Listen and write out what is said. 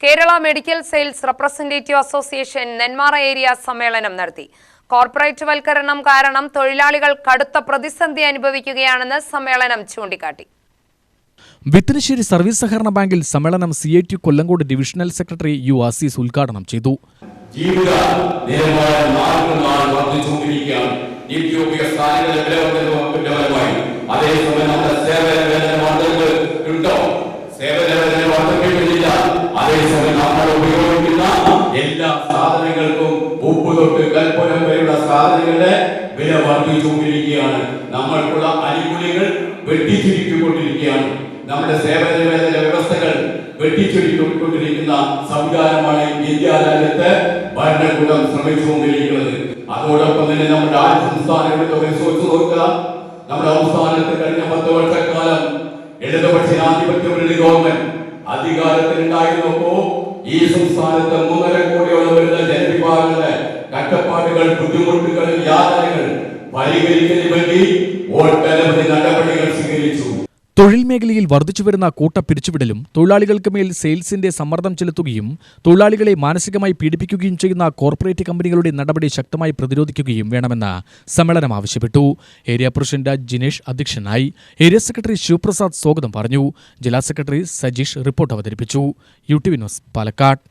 Kerala medical sales representative association Nenmara area സമ്മേളനം നടത്തി. Corporate വൽക്കരണം കാരണം തൊഴിലാളികൾ കടുത്ത പ്രതിസന്ധി അനുഭവിക്കുകയാണെന്ന് സമ്മേളനം ചൂണ്ടിക്കാട്ടി. വിത്തനശ്ശേരി സർവീസ് സഹകരണ ബാങ്കിൽ സമ്മേളനം CIT Kollengode divisional secretary U Azeez ഉദ്ഘാടനം ചെയ്തു. എല്ലാ സാധനങ്ങൾക്കും ഉപ്പ് തൊട്ട് കൽപ്പനം വരെയുള്ള സാധനങ്ങളുടെ വില വർദ്ധിച്ചുകൊണ്ടിരിക്കുകയാണ്. നമ്മൾക്കുള്ള ആനുകൂല്യങ്ങൾ വെട്ടിച്ചുരുക്കിക്കൊണ്ടിരിക്കുകയാണ്. നമ്മുടെ സേവന വേതന വ്യവസ്ഥകൾ വെട്ടിച്ചുരുക്കിക്കൊണ്ടിരിക്കുന്ന സംവിധാനമാണ് ഇന്ത്യ രാജ്യത്ത് ഭരണകൂടം ശ്രമിച്ചുകൊണ്ടിരിക്കുന്നത്. അതോടൊപ്പം തന്നെ നമ്മുടെ ആറ് സംസ്ഥാനങ്ങളുടെ പരിശോധിച്ച് നോക്കുക. നമ്മുടെ സംസ്ഥാനത്ത് കഴിഞ്ഞ 10 വർഷക്കാലം ഇടതുപക്ഷ ജനാധിപത്യ ഗവൺമെന്റ് അധികാരത്തിലുണ്ടായിരുന്നപ്പോ ഈ സംസ്ഥാനത്ത് 3.5 കോടിയോളം വരുന്ന ജനവിഭാഗങ്ങളുടെ കഷ്ടപ്പാടുകൾ, ബുദ്ധിമുട്ടുകൾ, യാതനകൾ പരിഹരിക്കുന്നതിന് വേണ്ടി ഒട്ടനവധി നടപടികൾ സ്വീകരിച്ചു. തൊഴിൽ മേഖലയിൽ വർദ്ധിച്ചുവരുന്ന കൂട്ട പിരിച്ചുവിടലും തൊഴിലാളികൾക്ക് മേൽ സെയിൽസിന്റെ സമ്മർദ്ദം ചെലുത്തുകയും തൊഴിലാളികളെ മാനസികമായി പീഡിപ്പിക്കുകയും ചെയ്യുന്ന കോർപ്പറേറ്റ് കമ്പനികളുടെ നടപടി ശക്തമായി പ്രതിരോധിക്കുകയും വേണമെന്ന് സമ്മേളനം ആവശ്യപ്പെട്ടു. ഏരിയ പ്രസിഡന്റ് ജിനേഷ് അധ്യക്ഷനായി. ഏരിയ സെക്രട്ടറി ശിവപ്രസാദ് സ്വാഗതം പറഞ്ഞു. ജില്ലാ സെക്രട്ടറി സജീഷ് റിപ്പോർട്ട് അവതരിപ്പിച്ചു. UTV news, Palakkad.